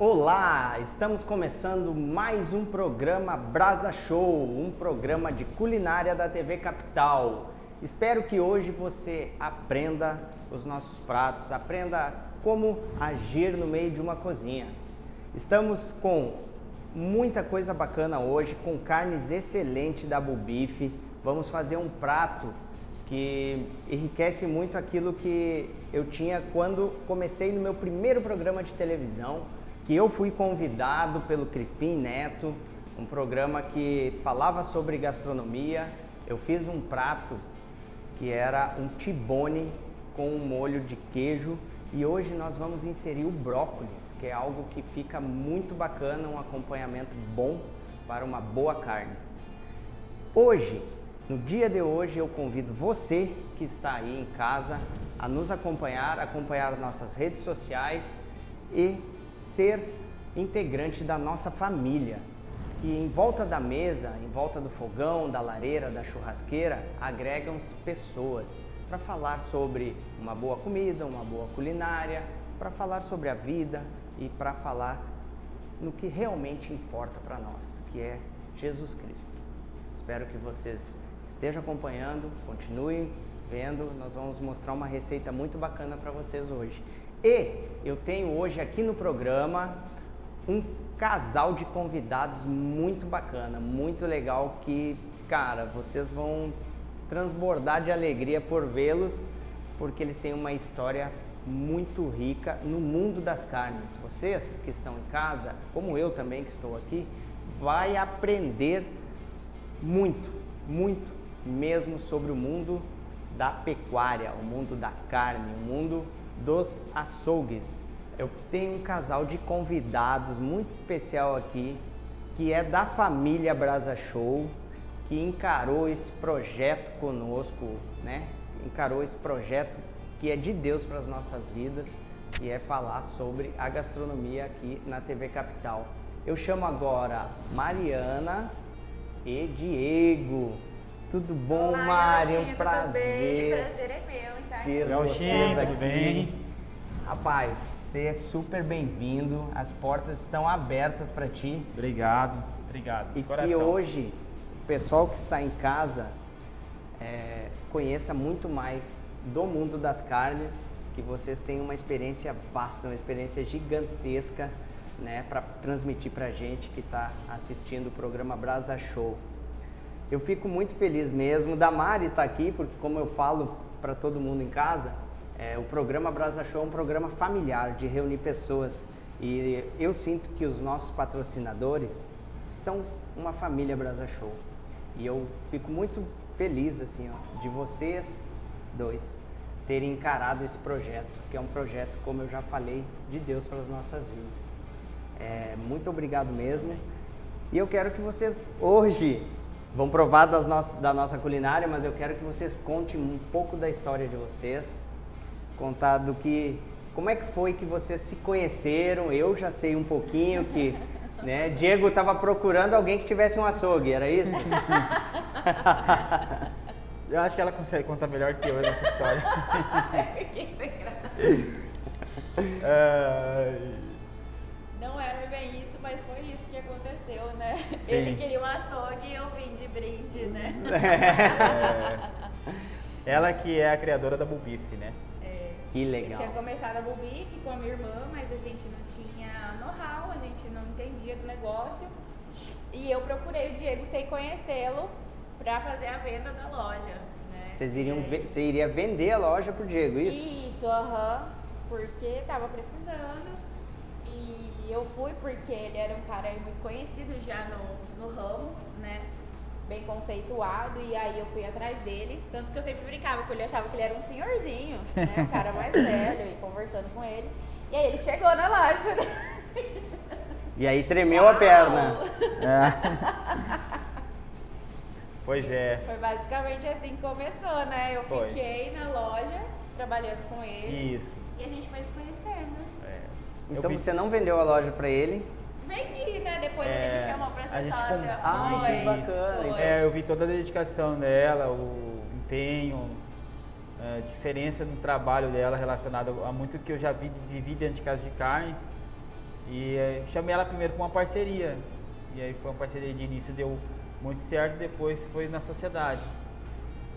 Olá, estamos começando mais um programa Brasa Show, um programa de culinária da TV Capital. Espero que hoje você aprenda os nossos pratos, aprenda como agir no meio de uma cozinha. Estamos com muita coisa bacana hoje, com carnes excelentes da Bubife. Vamos fazer um prato que enriquece muito aquilo que eu tinha quando comecei no meu primeiro programa de televisão, que eu fui convidado pelo Crispim Neto, um programa que falava sobre gastronomia. Eu fiz um prato que era um tibone com um molho de queijo e hoje nós vamos inserir o brócolis, que é algo que fica muito bacana, um acompanhamento bom para uma boa carne. Hoje, no dia de hoje, eu convido você que está aí em casa a nos acompanhar nossas redes sociais e ser integrante da nossa família. E em volta da mesa, em volta do fogão, da lareira, da churrasqueira, agregam-se pessoas para falar sobre uma boa comida, uma boa culinária, para falar sobre a vida e para falar no que realmente importa para nós, que é Jesus Cristo. Espero que vocês estejam acompanhando, continuem vendo, nós vamos mostrar uma receita muito bacana para vocês hoje. E eu tenho hoje aqui no programa um casal de convidados muito bacana, muito legal, que, cara, vocês vão transbordar de alegria por vê-los, porque eles têm uma história muito rica no mundo das carnes. Vocês que estão em casa, como eu também que estou aqui, vai aprender muito, muito mesmo sobre o mundo da pecuária, o mundo da carne, o mundo dos açougues. Eu tenho um casal de convidados muito especial aqui, que é da família Brasa Show, que encarou esse projeto conosco, né? Encarou esse projeto que é de Deus para as nossas vidas, que é falar sobre a gastronomia aqui na TV Capital. Eu chamo agora Mariana e Diego. Tudo bom, Olá, Mari? Gauchinho, Um prazer. Prazer é meu, tá? Ter Gauchinho, vocês tudo bem? Rapaz, você é super bem-vindo. As portas estão abertas para ti. Obrigado. E Coração. que hoje o pessoal que está em casa conheça muito mais do mundo das carnes, que vocês tenham uma experiência vasta, uma experiência gigantesca, né, para transmitir para a gente que está assistindo o programa Brasa Show. Eu fico muito feliz mesmo da Mari estar aqui, porque como eu falo para todo mundo em casa, o programa Brasa Show é um programa familiar, de reunir pessoas. E eu sinto que os nossos patrocinadores são uma família Brasa Show. E eu fico muito feliz assim, ó, de vocês dois terem encarado esse projeto, que é um projeto, como eu já falei, de Deus para as nossas vidas. Muito obrigado mesmo. E eu quero que vocês hoje vão provar da nossa culinária, mas eu quero que vocês contem um pouco da história de vocês, contar como é que foi que vocês se conheceram. Eu já sei um pouquinho que, né, Diego estava procurando alguém que tivesse um açougue, era isso? Eu acho que ela consegue contar melhor que eu nessa história. Fiquei sem graça. Ai, Não era bem isso, mas foi isso que aconteceu, né? Sim. Ele queria um açougue e eu vim de brinde, né? ela que é a criadora da Bubife, né? Que Eu legal. tinha começado a Bubife com a minha irmã, mas a gente não tinha know-how, a gente não entendia do negócio. E eu procurei o Diego sem conhecê-lo pra fazer a venda da loja, né? Você iria vender a loja pro Diego, isso? Isso, porque tava precisando. E eu fui porque ele era um cara aí muito conhecido já no ramo, né? Bem conceituado, e aí eu fui atrás dele. Tanto que eu sempre brincava, porque eu achava que ele era um senhorzinho, né? Um cara mais velho, e conversando com ele. E aí ele chegou na loja, né? E aí tremeu a perna. Pois é. Foi basicamente assim que começou, né? Eu Foi. fiquei na loja, trabalhando com ele. Isso. E a gente foi se conhecendo. Então você não vendeu a loja para ele? Vendi, né? Depois ele me chamou pra a ser gente sócia. Ai, que Foi. bacana. Foi. Então, Eu vi toda a dedicação dela, o empenho, a diferença no trabalho dela relacionado a muito que eu já vivi dentro de casa de carne. E chamei ela primeiro com uma parceria. E aí foi uma parceria de início, deu muito certo, depois foi na sociedade.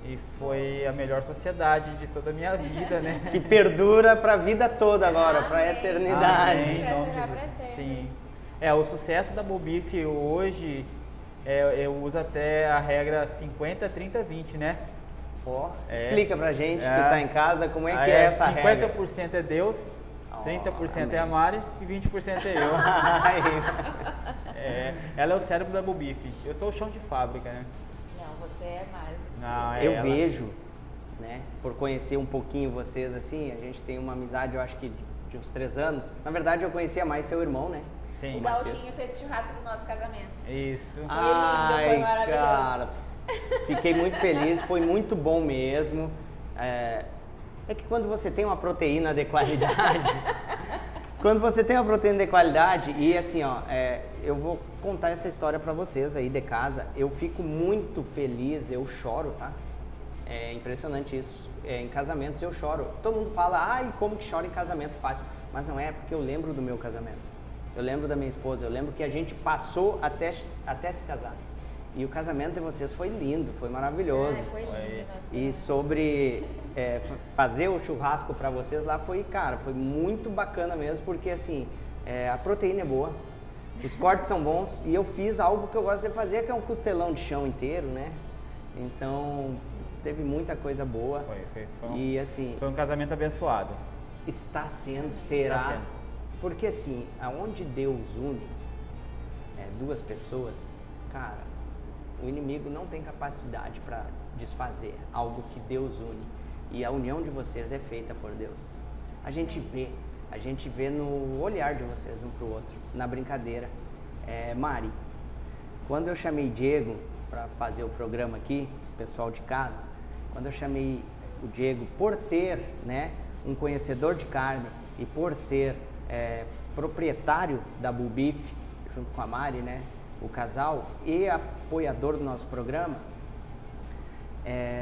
E foi a melhor sociedade de toda a minha vida, né? Que perdura para a vida toda agora, para a eternidade. Amém, em nome de Jesus. Sim. O sucesso da Bubife hoje, eu uso até a regra 50, 30, 20, né? Explica pra gente que tá em casa como é que é essa 50% regra. 50% é Deus, 30% amém. é a Mari e 20% é eu. Ela é o cérebro da Bubife. Eu sou o chão de fábrica, né? Não, você é mais. Não, Eu ela. vejo, né, por conhecer um pouquinho vocês assim, a gente tem uma amizade, eu acho que de uns 3 anos. Na verdade, eu conhecia mais seu irmão, né? Sim. O Gauchinho fez churrasco do nosso casamento. Isso. Ai, maravilhoso. cara, fiquei muito feliz, foi muito bom mesmo. É que quando você tem uma proteína de qualidade, e assim, ó, eu vou contar essa história pra vocês aí de casa, eu fico muito feliz, eu choro, tá? É impressionante isso. Em casamentos eu choro. Todo mundo fala, ai, como que chora em casamento fácil? Mas não é, porque eu lembro do meu casamento. Eu lembro da minha esposa, eu lembro que a gente passou até se casar. E o casamento de vocês foi lindo, foi maravilhoso. Foi lindo. E sobre fazer o churrasco para vocês lá foi muito bacana mesmo, porque assim, a proteína é boa, os cortes são bons e eu fiz algo que eu gosto de fazer, que é um costelão de chão inteiro, né? Então, teve muita coisa boa. E assim, foi um casamento abençoado. Está sendo, será? Está sendo. Porque assim, aonde Deus une duas pessoas, cara, o inimigo não tem capacidade para desfazer algo que Deus une. E a união de vocês é feita por Deus. A gente vê no olhar de vocês um pro outro, na brincadeira. Mari, quando eu chamei Diego para fazer o programa aqui, pessoal de casa, quando eu chamei o Diego por ser, né, um conhecedor de carne e por ser proprietário da Bubife, junto com a Mari, né, o casal, e apoiador do nosso programa,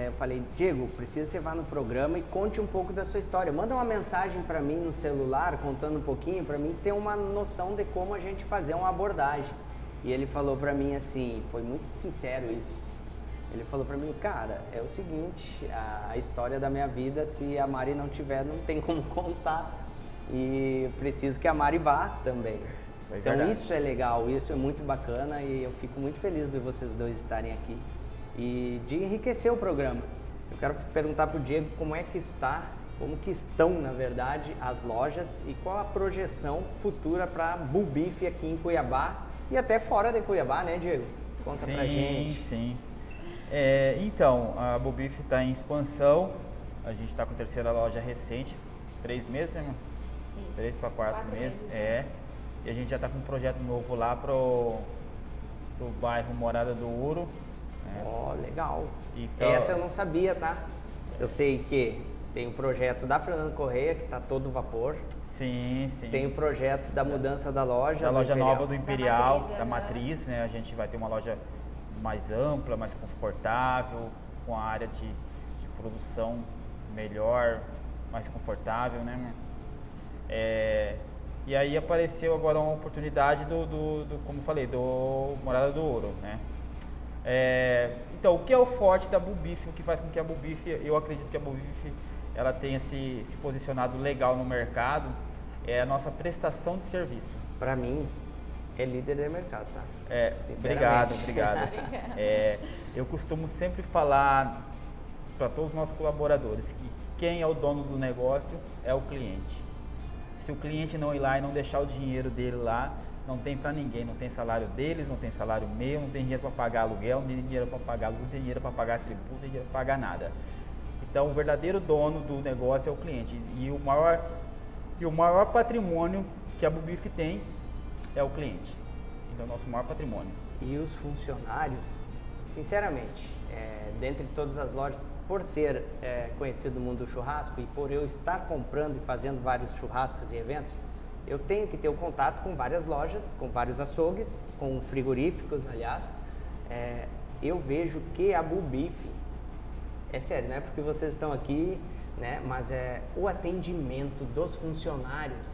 eu falei, Diego, precisa você vá no programa e conte um pouco da sua história. Manda uma mensagem para mim no celular, contando um pouquinho, para mim ter uma noção de como a gente fazer uma abordagem. E ele falou para mim assim, foi muito sincero isso. Ele falou para mim, cara, é o seguinte, a história da minha vida, se a Mari não tiver, não tem como contar. E preciso que a Mari vá também. Então isso é legal, isso é muito bacana e eu fico muito feliz de vocês dois estarem aqui e de enriquecer o programa. Eu quero perguntar para o Diego como que estão, na verdade, as lojas e qual a projeção futura para a Bubife aqui em Cuiabá e até fora de Cuiabá, né, Diego? Conta pra gente. Sim. Então, a Bubife está em expansão, a gente está com a 3ª loja recente, 3 meses, né, irmão? 3 para 4 meses. E a gente já está com um projeto novo lá pro bairro Morada do Ouro. Legal. Então, essa eu não sabia, tá? Eu sei que tem o projeto da Fernando Correia, que está todo vapor. Sim. Tem o projeto da mudança da loja. Da loja nova do Imperial, da Matriz, Matriz, né? A gente vai ter uma loja mais ampla, mais confortável, com a área de produção melhor, mais confortável, né, mano? E aí apareceu agora uma oportunidade como eu falei, do Morada do Ouro, né? Então, o que é o forte da Bubife, o que faz com que a Bubife, eu acredito que a Bubife ela tenha se posicionado legal no mercado, é a nossa prestação de serviço. Para mim, é líder de mercado, tá? Obrigado. Eu costumo sempre falar para todos os nossos colaboradores que quem é o dono do negócio é o cliente. Se o cliente não ir lá e não deixar o dinheiro dele lá, não tem para ninguém, não tem salário deles, não tem salário meu, não tem dinheiro para pagar aluguel, não tem dinheiro para pagar luz, não tem dinheiro para pagar tributo, não tem dinheiro para pagar nada. Então, o verdadeiro dono do negócio é o cliente. E o maior patrimônio que a Bubife tem é o cliente. Então, é o nosso maior patrimônio. E os funcionários, sinceramente, dentre todas as lojas, por ser conhecido no mundo do churrasco e por eu estar comprando e fazendo vários churrascos e eventos, eu tenho que ter o contato com várias lojas, com vários açougues, com frigoríficos, aliás. Eu vejo que a Bubife, é sério, não é porque vocês estão aqui, né? Mas o atendimento dos funcionários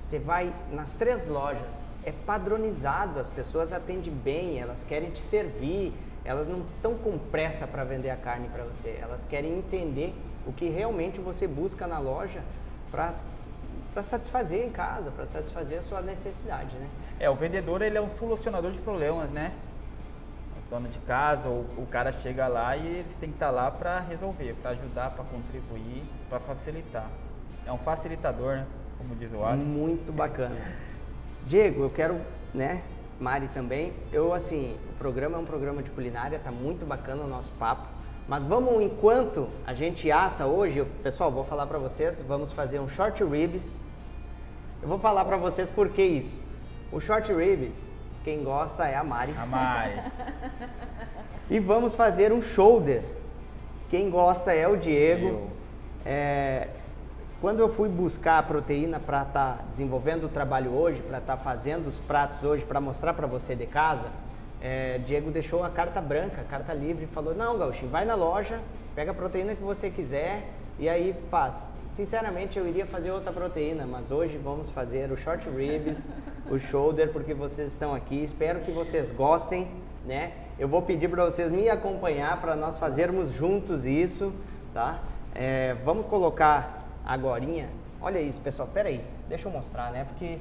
Você vai nas 3 lojas, é padronizado, as pessoas atendem bem, elas querem te servir, elas não estão com pressa para vender a carne para você, elas querem entender o que realmente você busca na loja para satisfazer em casa, para satisfazer a sua necessidade, né? O vendedor, ele é um solucionador de problemas, né? O dono de casa, ou o cara chega lá e eles têm que estar lá para resolver, para ajudar, para contribuir, para facilitar. É um facilitador, né? Como diz o Ali. Muito bacana. Diego, eu quero, né, Mari também, o programa é um programa de culinária, tá muito bacana o nosso papo, mas vamos, enquanto a gente assa hoje, pessoal, vou falar para vocês, vamos fazer um short ribs. Eu vou falar para vocês por que isso. O short ribs, quem gosta é a Mari. A Mari. E vamos fazer um shoulder. Quem gosta é o Diego. Quando eu fui buscar a proteína para estar desenvolvendo o trabalho hoje, para estar fazendo os pratos hoje, para mostrar para você de casa, Diego deixou a carta branca, a carta livre, e falou, não, Gauchinho, vai na loja, pega a proteína que você quiser e aí faz. Sinceramente, eu iria fazer outra proteína, mas hoje vamos fazer o short ribs, o shoulder, porque vocês estão aqui, espero que vocês gostem, né? Eu vou pedir para vocês me acompanhar para nós fazermos juntos isso, tá? Vamos colocar agorinha, olha isso, pessoal, pera aí, deixa eu mostrar, né, porque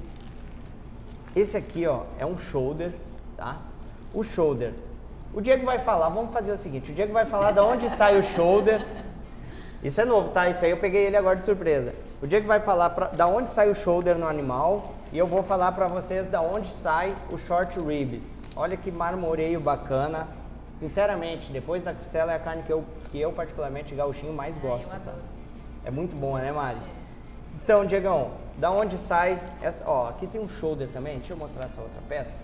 esse aqui, ó, é um shoulder, tá? O shoulder, o Diego vai falar, vamos fazer o seguinte, o Diego vai falar de onde sai o shoulder, isso é novo, tá? Isso aí eu peguei ele agora de surpresa. O Diego vai falar da onde sai o shoulder no animal e eu vou falar pra vocês da onde sai o short ribs. Olha que marmoreio bacana. Sinceramente, depois da costela é a carne que eu particularmente, Gauchinho, mais gosto. Tá? É muito bom, né, Mari? Então, Diegão, da onde sai essa... Ó, aqui tem um shoulder também. Deixa eu mostrar essa outra peça.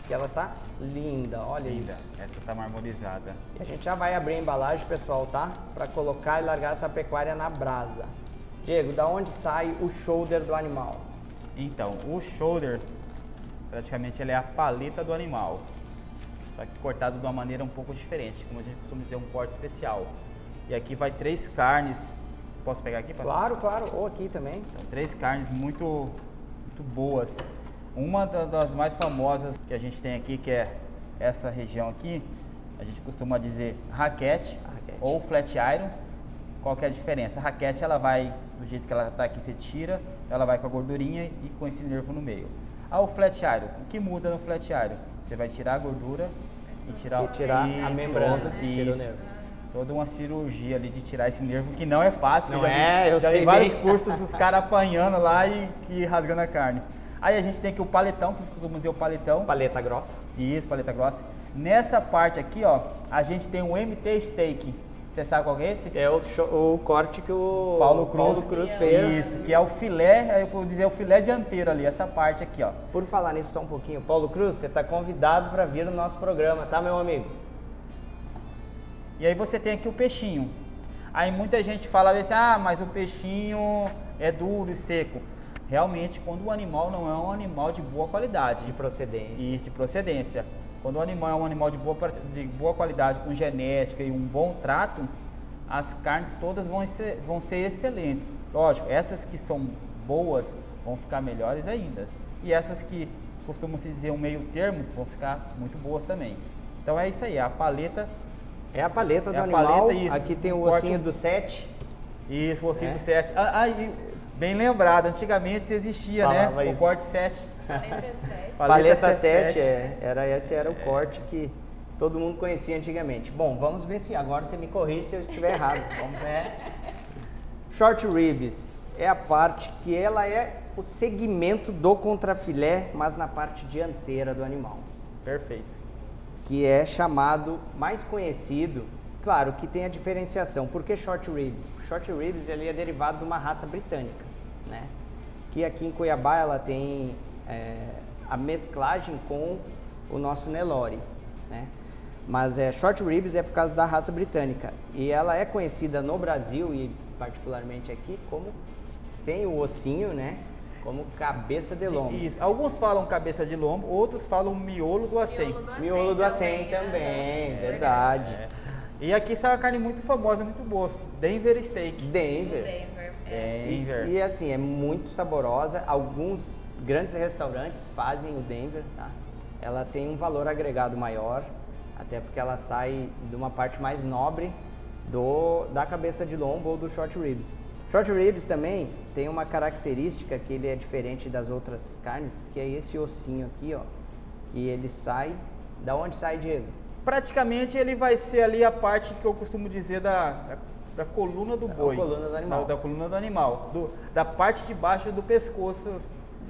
Que ela tá linda, olha Linda. isso. Essa tá marmorizada. E a gente já vai abrir a embalagem, pessoal, tá? Pra colocar e largar essa pecuária na brasa. Diego, da onde sai o shoulder do animal? Então, o shoulder, praticamente ele é a paleta do animal. Só que cortado de uma maneira um pouco diferente, como a gente costuma dizer, um corte especial. E aqui vai 3 carnes. Posso pegar aqui? Claro, claro. Ou aqui também. Então, 3 carnes muito boas. Uma das mais famosas que a gente tem aqui, que é essa região aqui, a gente costuma dizer raquete ou flat iron. Qual que é a diferença? A raquete, ela vai, do jeito que ela está aqui, você tira, ela vai com a gordurinha e com esse nervo no meio. O flat iron, o que muda no flat iron? Você vai tirar a gordura e tirar a membrana, tira o nervo. Toda uma cirurgia ali de tirar esse nervo, que não é fácil. Não é, eu já sei vi vários bem. cursos, os caras apanhando lá e rasgando a carne. Aí a gente tem aqui o paletão, que costumamos dizer o paletão. Paleta grossa. Isso, paleta grossa. Nessa parte aqui, ó, a gente tem o MT Steak. Você sabe qual que é esse? É o corte que o Paulo Cruz fez. Isso, que é o filé, eu vou dizer o filé dianteiro ali, essa parte aqui, ó. Por falar nisso só um pouquinho, Paulo Cruz, você está convidado para vir no nosso programa, tá, meu amigo? E aí você tem aqui o peixinho. Aí muita gente fala assim, mas o peixinho é duro e seco. Realmente, quando o animal não é um animal de boa qualidade. De procedência. Isso, de procedência. Quando o animal é um animal de boa qualidade, com genética e um bom trato, as carnes todas vão ser excelentes. Lógico, essas que são boas vão ficar melhores ainda. E essas que costumam se dizer um meio termo vão ficar muito boas também. Então é isso aí, a paleta... É a paleta do animal. Paleta, isso. Aqui tem o ossinho do 7. Isso, o ossinho do 7. Bem lembrado, antigamente existia, falava, né? isso. O corte 7. Paleta 7, esse era o corte que todo mundo conhecia antigamente. Bom, vamos ver se agora você me corrige se eu estiver errado. Vamos ver. Short ribs é a parte que ela é o segmento do contrafilé, mas na parte dianteira do animal. Perfeito. Que é chamado, mais conhecido, claro que tem a diferenciação. Por que short ribs? Short ribs ele é derivado de uma raça britânica, né? Que aqui em Cuiabá ela tem a mesclagem com o nosso Nelore, né? Mas short ribs é por causa da raça britânica e ela é conhecida no Brasil e particularmente aqui como sem o ossinho, né? Como cabeça de lombo. Isso. Alguns falam cabeça de lombo, outros falam miolo do acém. Miolo do acém também, verdade. E aqui sai uma carne muito famosa, muito boa. Denver Steak. Denver. Denver. E assim, é muito saborosa. Alguns grandes restaurantes fazem o Denver, tá? Ela tem um valor agregado maior, até porque ela sai de uma parte mais nobre da cabeça de lombo ou do short ribs. Short ribs também tem uma característica que ele é diferente das outras carnes, que é esse ossinho aqui, ó, que ele sai, da onde sai, Diego? Praticamente ele vai ser ali a parte que eu costumo dizer da coluna do boi. Da coluna do animal. Da coluna do animal. Da parte de baixo do pescoço.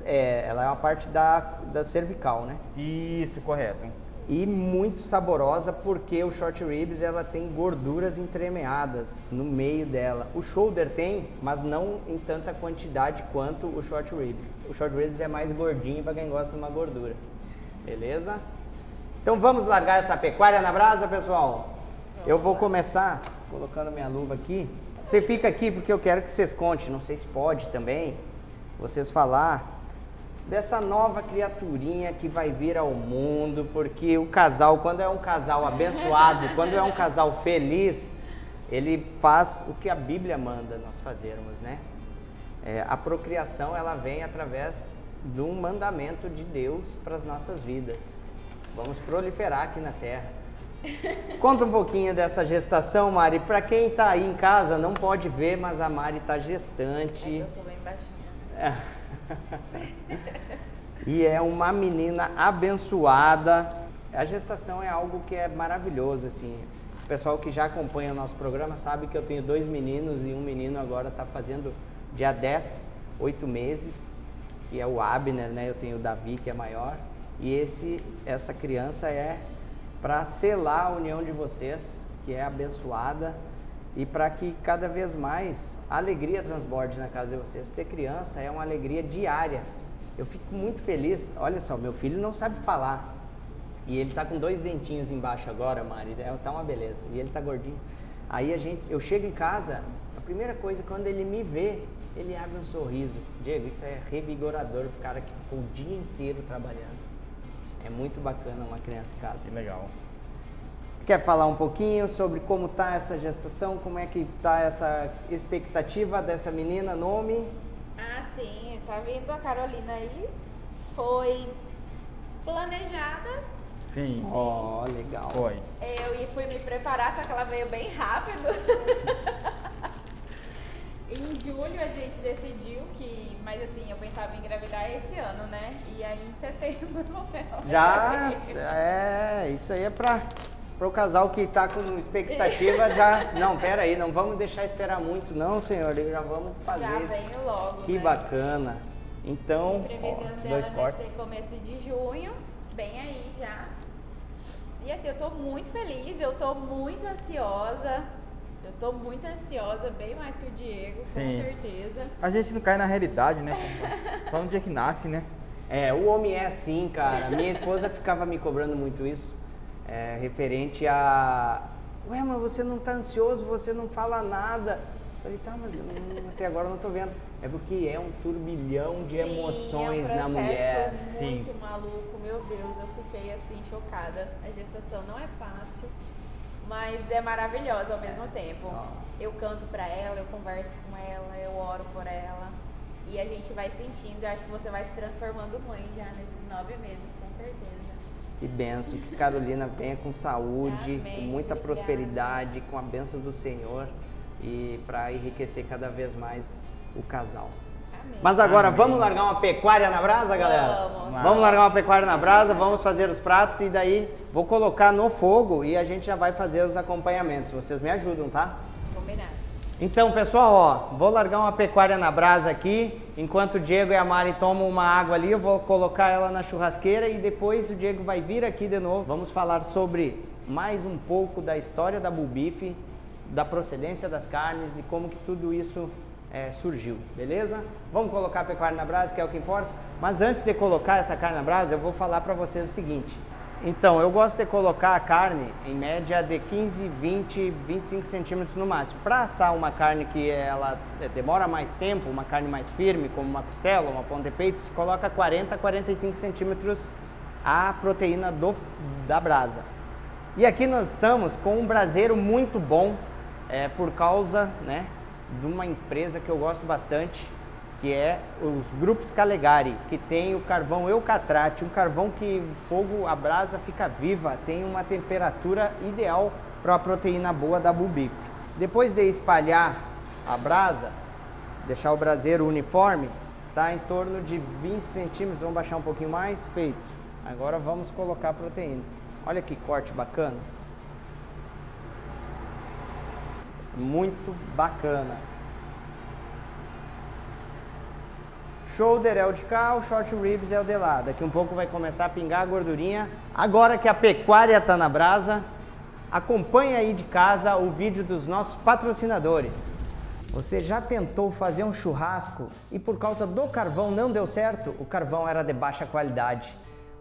Ela é uma parte da cervical, né? Isso, correto. E muito saborosa porque o short ribs ela tem gorduras entremeadas no meio dela. O shoulder tem, mas não em tanta quantidade quanto o short ribs. O short ribs é mais gordinho para quem gosta de uma gordura. Beleza? Então vamos largar essa pecuária na brasa, pessoal? Eu vou começar colocando minha luva aqui. Você fica aqui porque eu quero que vocês contem, não sei se pode também, vocês falar dessa nova criaturinha que vai vir ao mundo, porque o casal, quando é um casal abençoado, quando é um casal feliz, ele faz o que a Bíblia manda nós fazermos, né? A procriação, ela vem através de um mandamento de Deus para as nossas vidas. Vamos proliferar aqui na Terra. Conta um pouquinho dessa gestação, Mari. Para quem está aí em casa, não pode ver, mas a Mari está gestante. Eu sou bem baixinha. E é uma menina abençoada. A gestação é algo que é maravilhoso, assim. O pessoal que já acompanha o nosso programa sabe que eu tenho 2 meninos e um menino agora está fazendo dia 10, 8 meses, que é o Abner, né? Eu tenho o Davi, que é maior. E essa criança é para selar a união de vocês, que é abençoada, e para que cada vez mais a alegria transborde na casa de vocês. Ter criança é uma alegria diária. Eu fico muito feliz. Olha só, meu filho não sabe falar. E ele tá com 2 dentinhos embaixo agora, Mari. Tá uma beleza. E ele tá gordinho. Aí eu chego em casa, a primeira coisa, quando ele me vê, ele abre um sorriso. Diego, isso é revigorador pro cara que ficou o dia inteiro trabalhando. É muito bacana uma criança em casa. Que legal. Quer falar um pouquinho sobre como tá essa gestação? Como é que tá essa expectativa dessa menina? Nome? Ah, sim. Tá vindo a Carolina aí. Foi planejada. Sim. Ó, legal. Foi. Eu fui me preparar, só que ela veio bem rápido. Em julho a gente decidiu mas assim, eu pensava em engravidar esse ano, né? E aí em setembro já, isso aí é para o casal que tá com expectativa já, não, pera aí, não vamos deixar esperar muito não, senhor, já vamos fazer. Já venho logo, que né? Bacana. Então, os 2 cortes. Vai ser começo de junho, bem aí já. E assim, eu tô muito feliz, eu tô muito ansiosa. Eu tô muito ansiosa, bem mais que o Diego, Sim. com certeza. A gente não cai na realidade, né? Só no dia que nasce, né? O homem é assim, cara. Minha esposa ficava me cobrando muito isso, referente a... Ué, mas você não tá ansioso, você não fala nada. Eu falei, tá, mas até agora eu não tô vendo. É porque é um turbilhão de emoções na mulher. Sim, muito maluco, meu Deus, eu fiquei assim, chocada. A gestação não é fácil. Mas é maravilhosa ao mesmo tempo. Eu canto pra ela, eu converso com ela, eu oro por ela. E a gente vai sentindo, eu acho que você vai se transformando mãe já nesses 9 meses, com certeza. Que benção, que Carolina venha com saúde, Amém, com muita obrigada. prosperidade, com a bênção do Senhor e para enriquecer cada vez mais o casal. Amém. Mas agora, Amém. Vamos largar uma pecuária na brasa, galera? Vamos largar uma pecuária na brasa, vamos fazer os pratos e daí vou colocar no fogo e a gente já vai fazer os acompanhamentos. Vocês me ajudam, tá? Combinado. Então, pessoal, vou largar uma pecuária na brasa aqui. Enquanto o Diego e a Mari tomam uma água ali, eu vou colocar ela na churrasqueira e depois o Diego vai vir aqui de novo. Vamos falar sobre mais um pouco da história da Bull Beef, da procedência das carnes e como que tudo isso surgiu, beleza? Vamos colocar a pecuária na brasa, que é o que importa. Mas antes de colocar essa carne na brasa, eu vou falar para vocês o seguinte. Então, eu gosto de colocar a carne em média de 15, 20, 25 centímetros no máximo. Para assar uma carne que ela demora mais tempo, uma carne mais firme, como uma costela, uma ponta de peito, se coloca 40 a 45 centímetros a proteína da brasa. E aqui nós estamos com um braseiro muito bom, por causa, né, de uma empresa que eu gosto bastante, que é os Grupos Calegari, que tem o carvão Eucatrate, um carvão que o fogo, a brasa fica viva, tem uma temperatura ideal para a proteína boa da bull beef. Depois de espalhar a brasa, deixar o braseiro uniforme, tá em torno de 20 centímetros, vamos baixar um pouquinho mais, feito. Agora vamos colocar a proteína. Olha que corte bacana. Muito bacana. Shoulder é o de cá, o short ribs é o de lá. Daqui um pouco vai começar a pingar a gordurinha. Agora que a pecuária tá na brasa, acompanha aí de casa o vídeo dos nossos patrocinadores. Você já tentou fazer um churrasco e por causa do carvão não deu certo? O carvão era de baixa qualidade.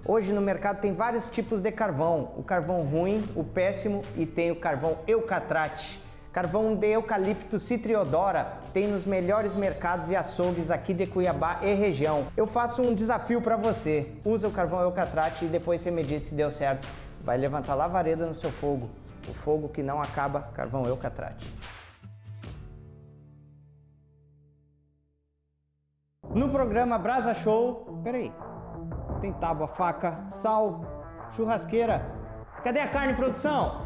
Hoje no mercado tem vários tipos de carvão. O carvão ruim, o péssimo e tem o carvão Eucatrate. Carvão de eucalipto citriodora tem nos melhores mercados e açougues aqui de Cuiabá e região. Eu faço um desafio para você. Usa o carvão Eucatrate e depois você me diz se deu certo. Vai levantar lavareda no seu fogo. O fogo que não acaba, carvão Eucatrate. No programa Brasa Show, peraí, tem tábua, faca, sal, churrasqueira. Cadê a carne, produção?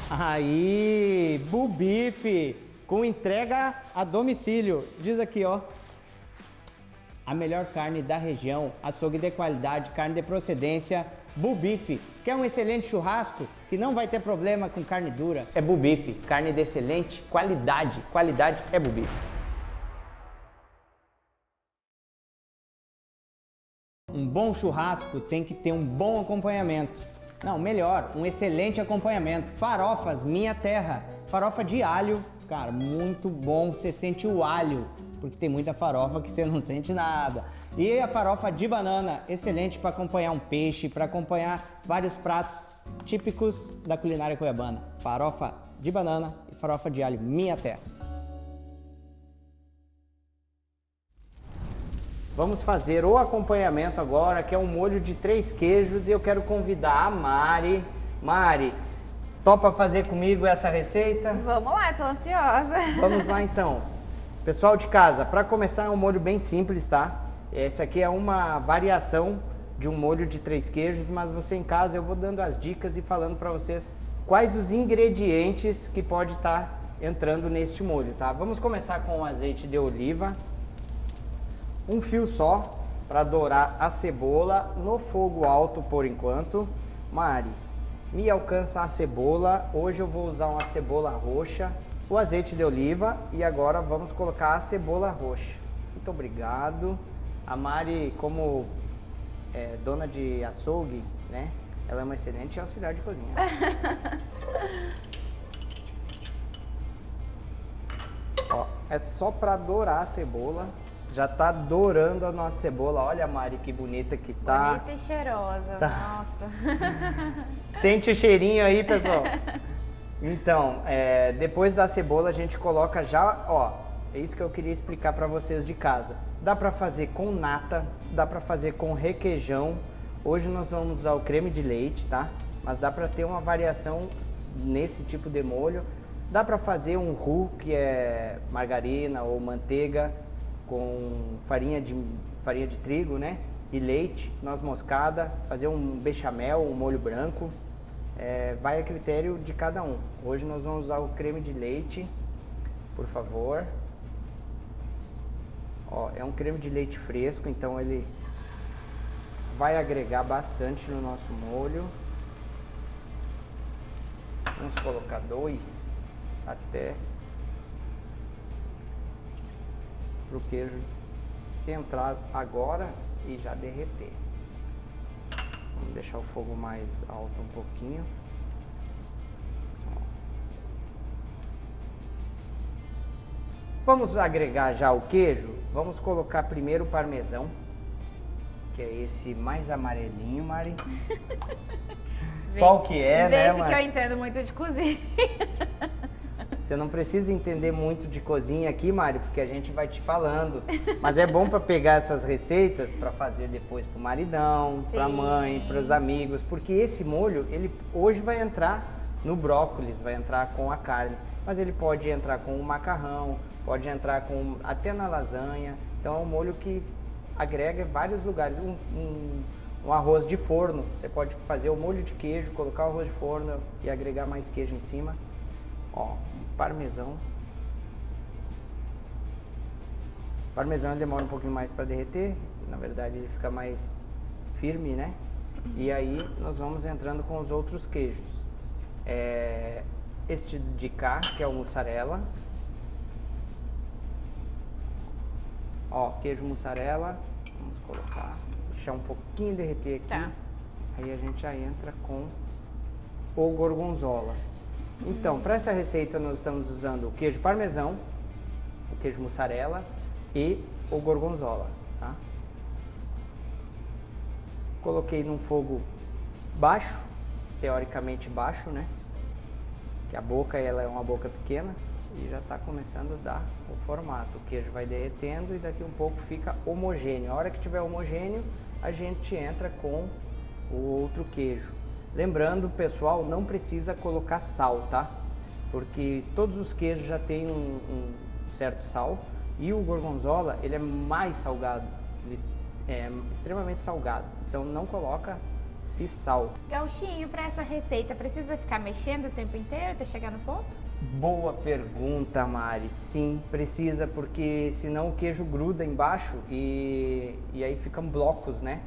Aí, bull beef, com entrega a domicílio. Diz aqui, ó. A melhor carne da região, açougue de qualidade, carne de procedência, bull beef. Quer um excelente churrasco que não vai ter problema com carne dura? É bull beef, carne de excelente qualidade. Qualidade é bull beef. Um bom churrasco tem que ter um bom acompanhamento. Não, melhor, um excelente acompanhamento. Farofas Minha Terra. Farofa de alho, cara, muito bom. Você sente o alho, porque tem muita farofa que você não sente nada. E a farofa de banana, excelente para acompanhar um peixe, para acompanhar vários pratos típicos da culinária cuiabana. Farofa de banana e farofa de alho Minha Terra. Vamos fazer o acompanhamento agora, que é um molho de 3 queijos, e eu quero convidar a Mari. Mari, topa fazer comigo essa receita? Vamos lá, tô ansiosa. Vamos lá então. Pessoal de casa, para começar é um molho bem simples, tá? Esse aqui é uma variação de um molho de 3 queijos, mas você em casa eu vou dando as dicas e falando para vocês quais os ingredientes que pode estar entrando neste molho, tá? Vamos começar com o azeite de oliva. Um fio só para dourar a cebola no fogo alto por enquanto. Mari, me alcança a cebola. Hoje eu vou usar uma cebola roxa, o azeite de oliva e agora vamos colocar a cebola roxa. Muito obrigado. A Mari, como dona de açougue, né? Ela é uma excelente auxiliar de cozinha. Ó, é só para dourar a cebola. Já tá dourando a nossa cebola. Olha, Mari, que bonita que tá. Bonita e cheirosa, Tá. nossa. Sente o cheirinho aí, pessoal. Então, depois da cebola a gente coloca já, ó, é isso que eu queria explicar para vocês de casa. Dá para fazer com nata, dá para fazer com requeijão. Hoje nós vamos usar o creme de leite, tá? Mas dá para ter uma variação nesse tipo de molho. Dá para fazer um roux, que é margarina ou manteiga, com farinha de trigo, né? E leite, noz moscada, fazer um bechamel, um molho branco. Vai a critério de cada um. Hoje nós vamos usar o creme de leite, por favor. Ó, é um creme de leite fresco, então ele vai agregar bastante no nosso molho. Vamos colocar 2 até para o queijo entrar agora e já derreter. Vamos deixar o fogo mais alto um pouquinho. Vamos agregar já o queijo. Vamos colocar primeiro o parmesão, que é esse mais amarelinho, Mari. Qual que é, né, Vê se Mari? que eu entendo muito de cozinha. Você não precisa entender muito de cozinha aqui, Mari, porque a gente vai te falando. Mas é bom para pegar essas receitas para fazer depois pro maridão, para a mãe, para os amigos, porque esse molho, ele hoje vai entrar no brócolis, vai entrar com a carne, mas ele pode entrar com o macarrão, pode entrar com até na lasanha. Então é um molho que agrega em vários lugares. Um arroz de forno, você pode fazer o molho de queijo, colocar o arroz de forno e agregar mais queijo em cima. Ó, um parmesão. O parmesão ele demora um pouquinho mais para derreter, na verdade ele fica mais firme, né? E aí nós vamos entrando com os outros queijos. Este de cá, que é o mussarela. Ó, queijo mussarela, vamos colocar, deixar um pouquinho derreter aqui. Tá. Aí a gente já entra com o gorgonzola. Então, para essa receita nós estamos usando o queijo parmesão, o queijo mussarela e o gorgonzola, tá? Coloquei num fogo baixo, teoricamente baixo, né? Que a boca ela é uma boca pequena e já está começando a dar o formato. O queijo vai derretendo e daqui um pouco fica homogêneo. A hora que tiver homogêneo, a gente entra com o outro queijo. Lembrando, pessoal, não precisa colocar sal, tá? Porque todos os queijos já têm um certo sal e o gorgonzola, ele é mais salgado, ele é extremamente salgado. Então não coloca sal. Gauchinho, para essa receita, precisa ficar mexendo o tempo inteiro até chegar no ponto? Boa pergunta, Mari. Sim, precisa, porque senão o queijo gruda embaixo e aí ficam blocos, né?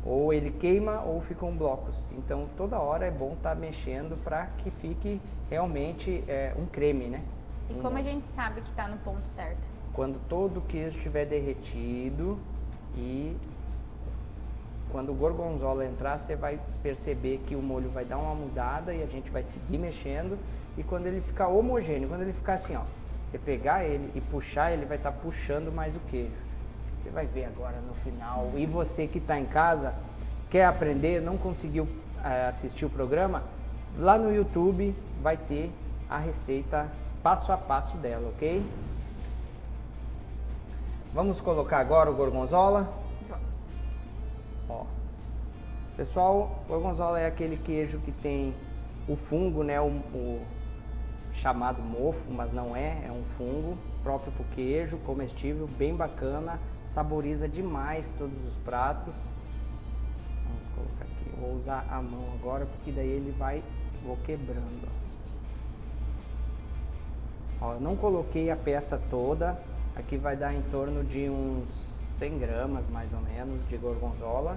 Ou ele queima ou ficam blocos. Então toda hora é bom estar mexendo para que fique realmente um creme, né? E como a gente sabe que está no ponto certo? Quando todo o queijo estiver derretido e quando o gorgonzola entrar, você vai perceber que o molho vai dar uma mudada e a gente vai seguir mexendo. E quando ele ficar homogêneo, quando ele ficar assim, ó, você pegar ele e puxar, ele vai estar puxando mais o queijo. Você vai ver agora no final. E você que está em casa, quer aprender, não conseguiu assistir o programa, lá no YouTube vai ter a receita passo a passo dela, ok? Vamos colocar agora o gorgonzola? Vamos. Ó. Pessoal, gorgonzola é aquele queijo que tem o fungo, né? O chamado mofo, mas não é um fungo próprio para o queijo, comestível, bem bacana, saboriza demais todos os pratos. Vamos colocar aqui, eu vou usar a mão agora porque daí vou quebrando. Ó, eu não coloquei a peça toda, aqui vai dar em torno de uns 100 gramas mais ou menos de gorgonzola,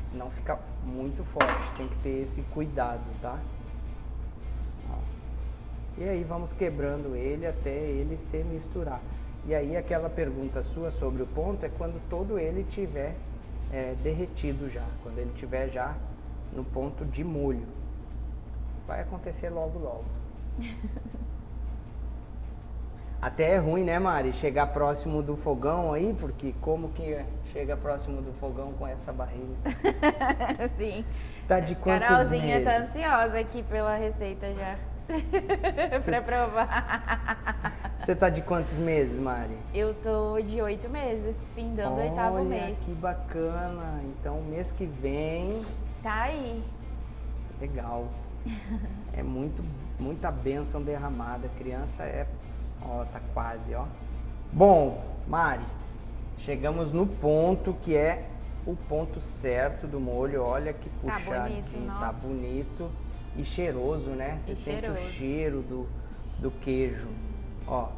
senão fica muito forte, tem que ter esse cuidado, tá? E aí vamos quebrando ele até ele se misturar. E aí aquela pergunta sua sobre o ponto é quando todo ele tiver derretido já, quando ele tiver já no ponto de molho. Vai acontecer logo logo. Até é ruim, né, Mari, chegar próximo do fogão aí, porque como que chega próximo do fogão com essa barriga? Sim. Tá de quantos Carolzinha meses? tá ansiosa aqui pela receita já. Pra provar. Você tá de quantos meses, Mari? Eu tô de 8 meses, findando o 8º mês. Olha, que bacana. Então, mês que vem... Tá aí. Legal. É muita bênção derramada. Criança ó, tá quase, ó. Bom, Mari, chegamos no ponto que é o ponto certo do molho. Olha que puxadinho. Tá bonito e cheiroso, né? Você sente o cheiro do queijo. Ó.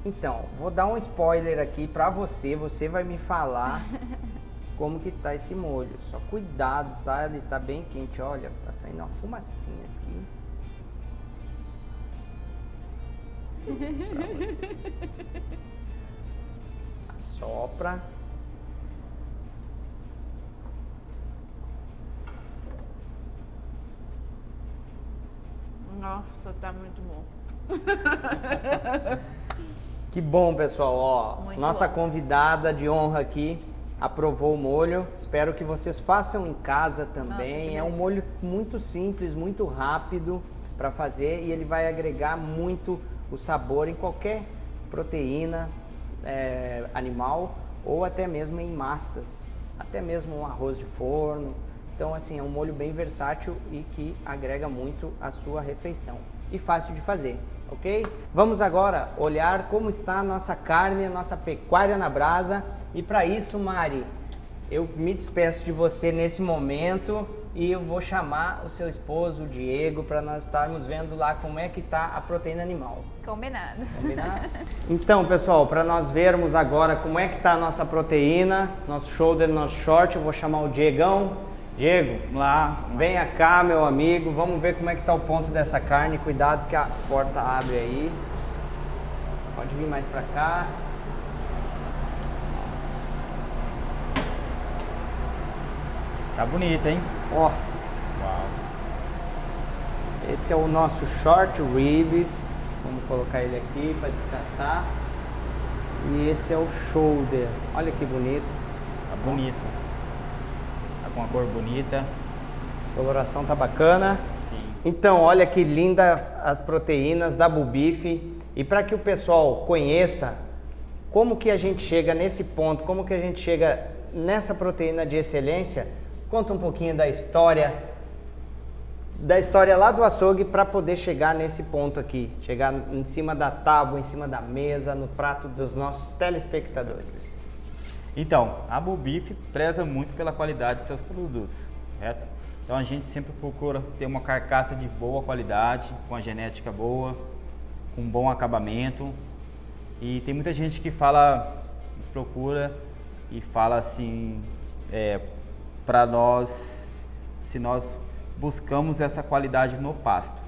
Então, vou dar um spoiler aqui pra você. Você vai me falar como que tá esse molho. Só cuidado, tá? Ele tá bem quente. Olha, tá saindo uma fumacinha aqui. Pra você. Assopra. Nossa, tá muito bom. Que bom, pessoal. Ó, Muito nossa bom. Convidada de honra aqui aprovou o molho. Espero que vocês façam em casa também. Nossa, é um molho muito simples, muito rápido para fazer e ele vai agregar muito o sabor em qualquer proteína animal ou até mesmo em massas, até mesmo um arroz de forno. Então assim, é um molho bem versátil e que agrega muito a sua refeição e fácil de fazer, ok? Vamos agora olhar como está a nossa carne, a nossa pecuária na brasa. E para isso, Mari, eu me despeço de você nesse momento e eu vou chamar o seu esposo, o Diego, para nós estarmos vendo lá como é que está a proteína animal. Combinado. Combinado? Então, pessoal, para nós vermos agora como é que está a nossa proteína, nosso shoulder, nosso short, eu vou chamar o Diegão. Diego, Vamos lá. venha cá, meu amigo, vamos ver como é que está o ponto dessa carne. Cuidado que a porta abre aí. Pode vir mais para cá. Tá bonita, hein? Ó, Uau. esse é o nosso short ribs. Vamos colocar ele aqui para descansar. E esse é o shoulder. Olha que bonito. Tá bonito. Tá com uma cor bonita. A coloração tá bacana. Sim. Então, olha que linda as proteínas da Bubife. E para que o pessoal conheça como que a gente chega nesse ponto, como que a gente chega nessa proteína de excelência, conta um pouquinho da história lá do açougue para poder chegar nesse ponto aqui, chegar em cima da tábua, em cima da mesa, no prato dos nossos telespectadores. Então, a Bubife preza muito pela qualidade de seus produtos, correto? Então a gente sempre procura ter uma carcaça de boa qualidade, com a genética boa, com bom acabamento. E tem muita gente que fala, nos procura e fala assim, para nós, se nós buscamos essa qualidade no pasto.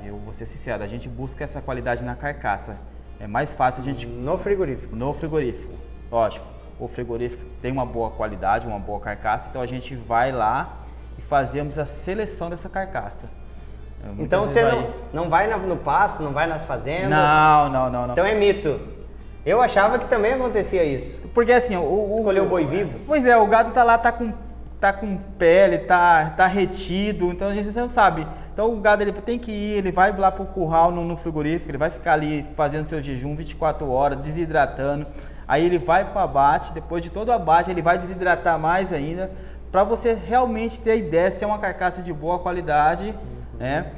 Eu vou ser sincero, a gente busca essa qualidade na carcaça. É mais fácil a gente... No frigorífico. No frigorífico, lógico. O frigorífico tem uma boa qualidade, uma boa carcaça, então a gente vai lá e fazemos a seleção dessa carcaça. Então você não vai no pasto, não vai nas fazendas? Não. Então é mito. Eu achava que também acontecia isso. Porque assim, Escolheu o boi vivo? Pois é, o gado tá lá, tá com pele, tá retido, então a gente não sabe. Então o gado ele tem que ir, ele vai lá pro curral no frigorífico, ele vai ficar ali fazendo seu jejum 24 horas, desidratando. Aí ele vai pro abate, depois de todo o abate ele vai desidratar mais ainda, para você realmente ter a ideia se é uma carcaça de boa qualidade, né?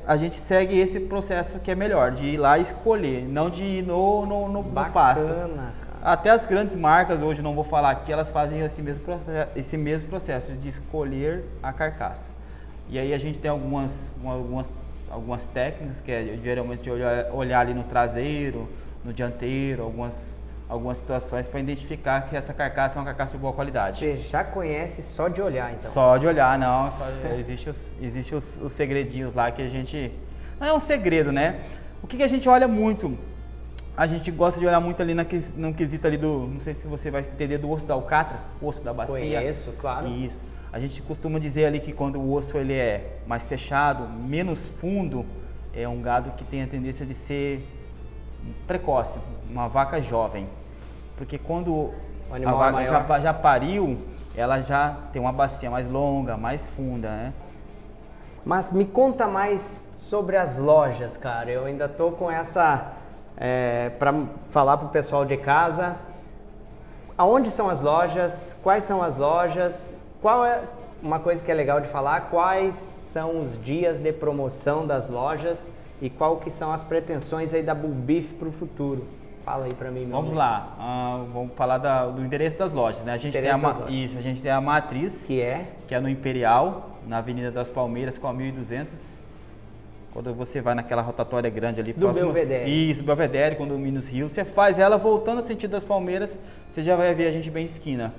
A gente segue esse processo que é melhor, de ir lá e escolher, não de ir no pasto. Cara. Até as grandes marcas, hoje não vou falar aqui, elas fazem esse mesmo processo de escolher a carcaça. E aí a gente tem algumas técnicas, que é geralmente de olhar ali no traseiro, no dianteiro, algumas situações para identificar que essa carcaça é uma carcaça de boa qualidade. Você já conhece só de olhar, então? Só de olhar, não. Existe os segredinhos lá que a gente... Não é um segredo, né? O que a gente olha muito? A gente gosta de olhar muito ali no quesito ali do... Não sei se você vai entender, do osso da alcatra, o osso da bacia. Conheço, claro. Isso. A gente costuma dizer ali que quando o osso ele é mais fechado, menos fundo, é um gado que tem a tendência de ser precoce, uma vaca jovem. Porque quando o animal a vaca já pariu, ela já tem uma bacia mais longa, mais funda, né? Mas me conta mais sobre as lojas, cara. Eu ainda tô com essa... para falar pro pessoal de casa. Aonde são as lojas? Quais são as lojas? Qual é uma coisa que é legal de falar? Quais são os dias de promoção das lojas? E qual que são as pretensões aí da Bubife para o futuro? Fala aí para mim, meu Vamos amigo. lá, vamos falar do endereço das lojas, né? A gente tem a matriz, que é no Imperial, na Avenida das Palmeiras, com a 1200. Quando você vai naquela rotatória grande ali, do Belvedere. Isso, Belvedere, quando o Minas Rio, você faz ela voltando no sentido das Palmeiras, você já vai ver a gente bem esquina.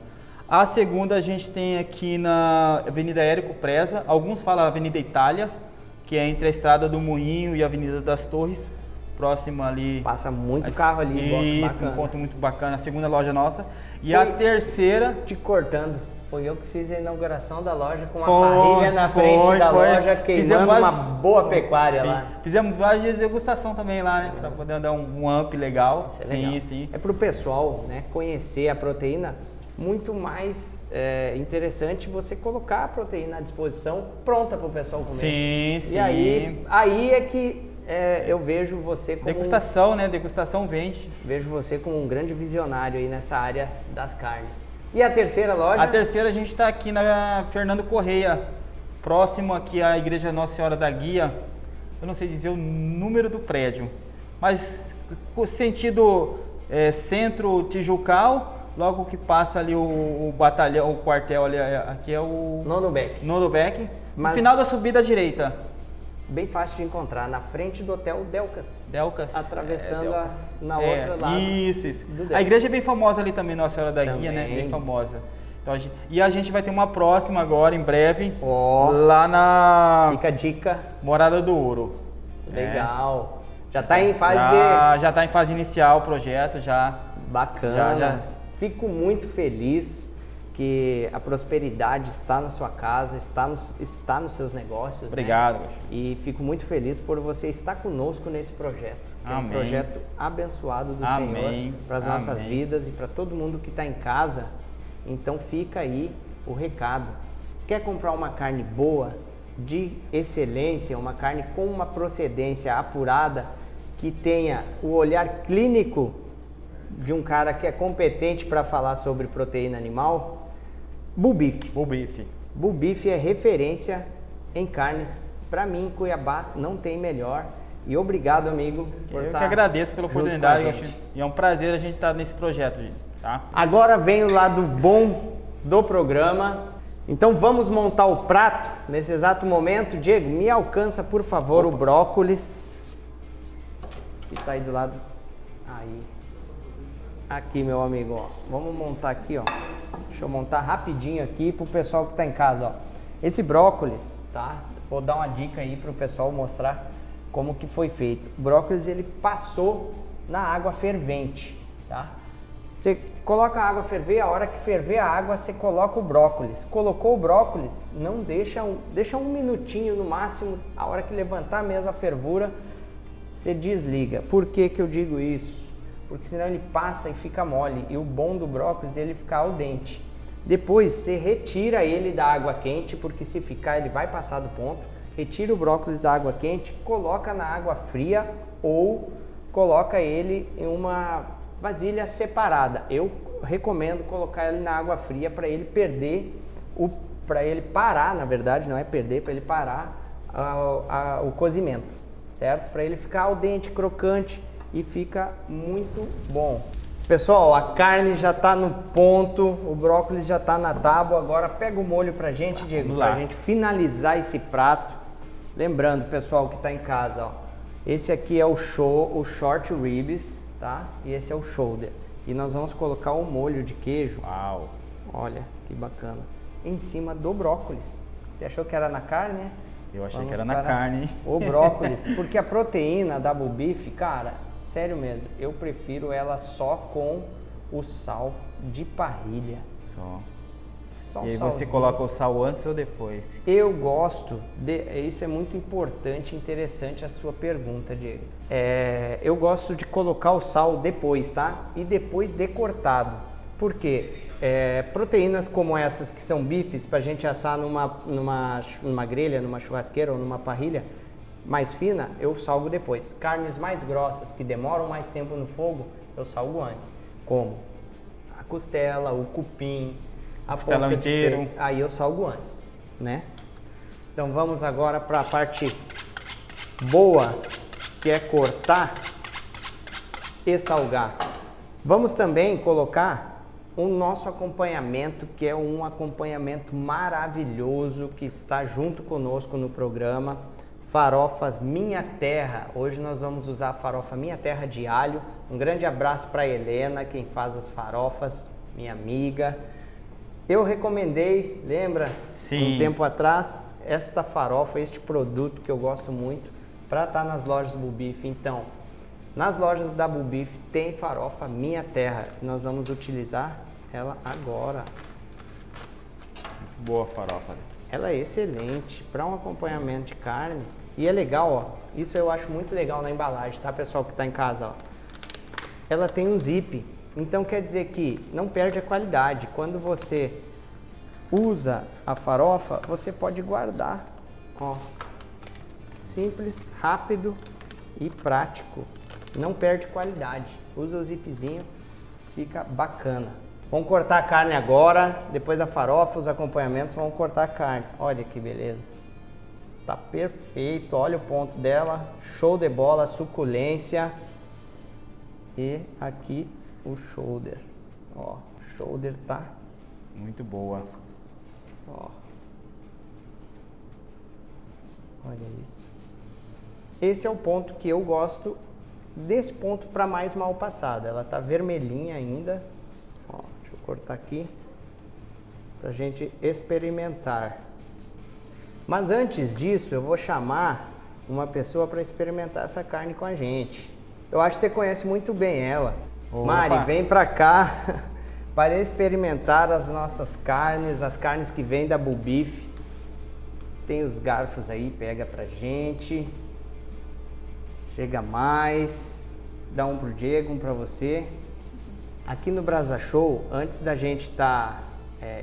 A segunda a gente tem aqui na Avenida Érico Preza, alguns falam Avenida Itália, que é entre a Estrada do Moinho e a Avenida das Torres, próximo ali. Passa muito carro ali. Isso, um ponto muito bacana. A segunda loja nossa. E a terceira... Te cortando, foi eu que fiz a inauguração da loja com uma parrilha na frente da loja, queimando uma boa pecuária lá. Fizemos vários dias de degustação também lá, né? Para poder dar um up legal. Isso é legal. Sim. É pro pessoal, né, conhecer a proteína. Muito mais interessante você colocar a proteína à disposição pronta para o pessoal comer. Sim. E aí é que eu vejo você como... Degustação, né? Degustação vende. Vejo você como um grande visionário aí nessa área das carnes. E a terceira loja? A terceira a gente está aqui na Fernando Correia, próximo aqui à Igreja Nossa Senhora da Guia. Eu não sei dizer o número do prédio, mas o sentido centro Tijucal, logo que passa ali o batalhão, o quartel ali, aqui é o... Nono Beck. No final da subida à direita. Bem fácil de encontrar, na frente do Hotel Delcas. Atravessando Delcas. na outra lado. Isso. A igreja é bem famosa ali também, Nossa Senhora da Guia, né? Bem famosa. Então, e a gente vai ter uma próxima agora, em breve, lá na... Fica a dica. Morada do Ouro. Legal. Já está em fase Já está em fase inicial o projeto, já. Bacana. Fico muito feliz que a prosperidade está na sua casa, está nos seus negócios. Obrigado. Né? E fico muito feliz por você estar conosco nesse projeto. Que é um projeto abençoado do Senhor para as nossas vidas e para todo mundo que está em casa. Então fica aí o recado. Quer comprar uma carne boa, de excelência, uma carne com uma procedência apurada, que tenha o olhar clínico de um cara que é competente para falar sobre proteína animal? Bull Beef é referência em carnes. Para mim, em Cuiabá, não tem melhor. E obrigado, amigo, por Eu que agradeço pela oportunidade. E é um prazer a gente estar nesse projeto, gente. Tá? Agora vem o lado bom do programa. Então vamos montar o prato nesse exato momento. Diego, me alcança, por favor, o brócolis. Que está aí do lado. Aí. Aqui, meu amigo, ó. Vamos montar aqui, ó. Deixa eu montar rapidinho aqui pro pessoal que tá em casa, ó. Esse brócolis, tá? Vou dar uma dica aí pro pessoal mostrar como que foi feito. O brócolis, ele passou na água fervente, tá? Você coloca a água ferver, a hora que ferver a água, você coloca o brócolis. Colocou o brócolis, não deixa um minutinho no máximo, a hora que levantar mesmo a fervura, você desliga. Por que que eu digo isso? Porque senão ele passa e fica mole, e o bom do brócolis é ele ficar al dente. Depois você retira ele da água quente, porque se ficar ele vai passar do ponto. Retira o brócolis da água quente, coloca na água fria ou coloca ele em uma vasilha separada. Eu recomendo colocar ele na água fria para ele parar, na verdade, não é perder, para ele parar o cozimento, certo? Para ele ficar al dente, crocante e fica muito bom. Pessoal, a carne já está no ponto, o brócolis já está na tábua. Agora pega o molho pra gente, Diego, pra gente finalizar esse prato. Lembrando, pessoal que está em casa, ó, esse aqui é o short ribs, tá? E esse é o shoulder. E nós vamos colocar o molho de queijo. Uau! Olha que bacana. Em cima do brócolis. Você achou que era na carne? Eu achei que era na carne. O brócolis, porque a proteína da Bull Beef, cara, sério mesmo, eu prefiro ela só com o sal de parrilha. Só e aí você coloca o sal antes ou depois? Eu gosto, isso é muito importante, interessante a sua pergunta, Diego. Eu gosto de colocar o sal depois, tá? E depois decortado. Por quê? Proteínas como essas que são bifes, pra gente assar numa grelha, numa churrasqueira ou numa parrilha mais fina, eu salgo depois. Carnes mais grossas, que demoram mais tempo no fogo, eu salgo antes. Como a costela, o cupim, a costelão inteiro. Aí eu salgo antes, né? Então vamos agora para a parte boa, que é cortar e salgar. Vamos também colocar o nosso acompanhamento, que é um acompanhamento maravilhoso que está junto conosco no programa. Farofas Minha Terra. Hoje nós vamos usar a farofa Minha Terra de alho. Um grande abraço para Helena, quem faz as farofas, minha amiga. Eu recomendei, lembra? Sim. Um tempo atrás, esta farofa, este produto que eu gosto muito, para estar nas lojas do Bull Beef. Então, nas lojas da Bull Beef tem farofa Minha Terra. Nós vamos utilizar ela agora. Muito boa a farofa. Ela é excelente para um acompanhamento de carne. E é legal, ó. Isso eu acho muito legal na embalagem, tá, pessoal que está em casa, ó. Ela tem um zip. Então quer dizer que não perde a qualidade. Quando você usa a farofa, você pode guardar, ó. Simples, rápido e prático. Não perde qualidade. Usa o zipzinho, fica bacana. Vamos cortar a carne agora, depois da farofa, os acompanhamentos, vamos cortar a carne. Olha que beleza. Tá perfeito, olha o ponto dela, show de bola, suculência. E aqui o shoulder. Ó, o shoulder tá muito boa. Ó. Olha isso. Esse é o ponto que eu gosto, desse ponto para mais mal passada. Ela tá vermelhinha ainda. Ó, deixa eu cortar aqui pra gente experimentar. Mas antes disso, eu vou chamar uma pessoa para experimentar essa carne com a gente. Eu acho que você conhece muito bem ela. Opa. Mari, vem para cá para experimentar as nossas carnes, as carnes que vêm da Bull Beef. Tem os garfos aí, pega pra gente. Chega mais. Dá um pro Diego, um para você. Aqui no Brasa Show, antes da gente estar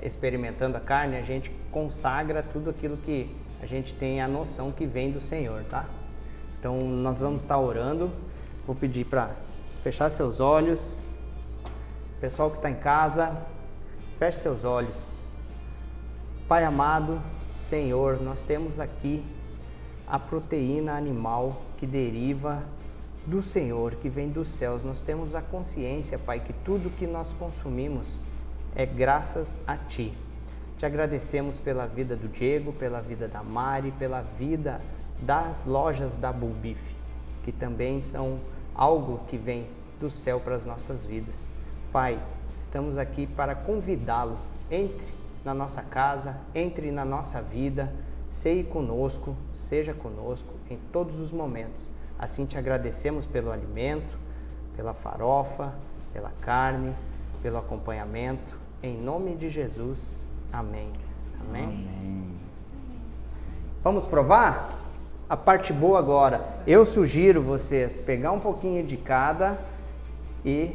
experimentando a carne, a gente consagra tudo aquilo que a gente tem a noção que vem do Senhor, tá? Então nós vamos estar orando. Vou pedir para fechar seus olhos. Pessoal que está em casa, feche seus olhos. Pai amado, Senhor, nós temos aqui a proteína animal que deriva do Senhor, que vem dos céus. Nós temos a consciência, Pai, que tudo que nós consumimos é graças a Ti. Te agradecemos pela vida do Diego, pela vida da Mari, pela vida das lojas da Bull Beef, que também são algo que vem do céu para as nossas vidas. Pai, estamos aqui para convidá-lo. Entre na nossa casa, entre na nossa vida, seja conosco em todos os momentos. Assim te agradecemos pelo alimento, pela farofa, pela carne, pelo acompanhamento. Em nome de Jesus. Amém. Amém. Amém. Vamos provar? A parte boa agora. Eu sugiro vocês pegar um pouquinho de cada e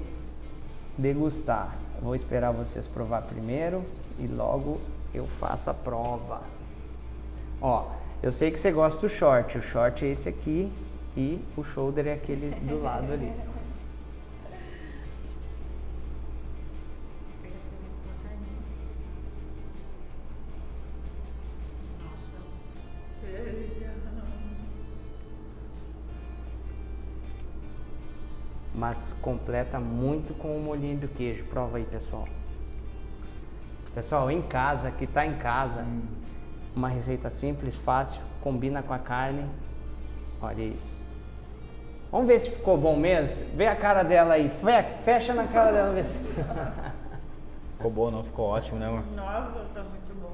degustar. Vou esperar vocês provar primeiro e logo eu faço a prova. Ó, eu sei que você gosta do short. O short é esse aqui e o shoulder é aquele do lado ali. Mas completa muito com o molhinho do queijo. Prova aí, pessoal. Pessoal, em casa, que tá em casa, uma receita simples, fácil, combina com a carne. Olha isso. Vamos ver se ficou bom mesmo? Vê a cara dela aí. Fecha na cara dela, vê se... Ficou bom, não? Ficou ótimo, né, amor? Nossa, tá muito bom.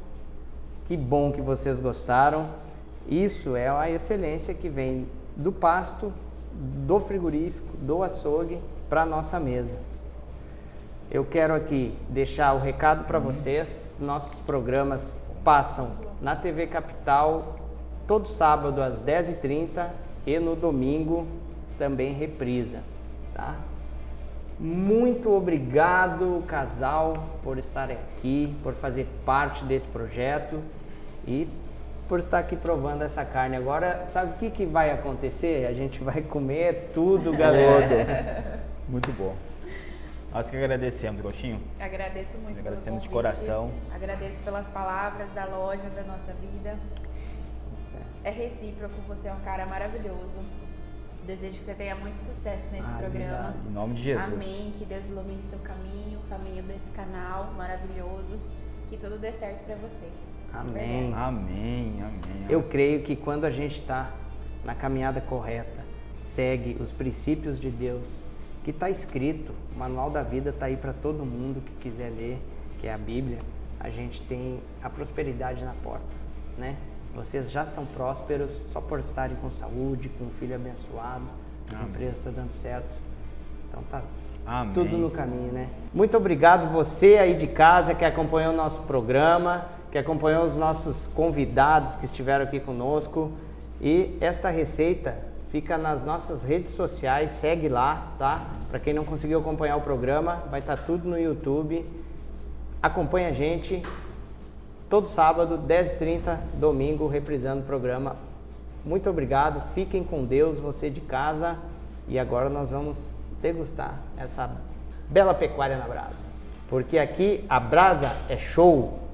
Que bom que vocês gostaram. Isso é a excelência que vem do pasto, do frigorífico, do açougue para a nossa mesa. Eu quero aqui deixar o recado para vocês. Nossos programas passam na TV Capital todo sábado às 10h30 e no domingo também reprisa, tá? Muito obrigado, casal, por estar aqui, por fazer parte desse projeto e por estar aqui provando essa carne. Agora, sabe o que vai acontecer? A gente vai comer tudo, galodo. Muito bom. Nós que agradecemos, Gostinho. Agradeço muito. Agradecemos de coração. Agradeço pelas palavras da loja, da nossa vida. É recíproco, você é um cara maravilhoso. Desejo que você tenha muito sucesso nesse programa. Em nome de Jesus. Amém. Que Deus ilumine seu caminho, o caminho desse canal maravilhoso. Que tudo dê certo para você. Amém. Amém. Eu creio que quando a gente está na caminhada correta, segue os princípios de Deus, que está escrito, o manual da vida está aí para todo mundo que quiser ler, que é a Bíblia, a gente tem a prosperidade na porta, né? Vocês já são prósperos só por estarem com saúde, com um filho abençoado, as empresas estão dando certo. Então tá tudo no caminho, né? Muito obrigado você aí de casa que acompanhou o nosso programa, que acompanhou os nossos convidados que estiveram aqui conosco. E esta receita fica nas nossas redes sociais, segue lá, tá? Para quem não conseguiu acompanhar o programa, vai estar tudo no YouTube. Acompanha a gente todo sábado, 10h30, domingo, reprisando o programa muito obrigado, fiquem com Deus, você de casa, e agora nós vamos degustar essa bela pecuária na brasa, porque aqui a brasa é show.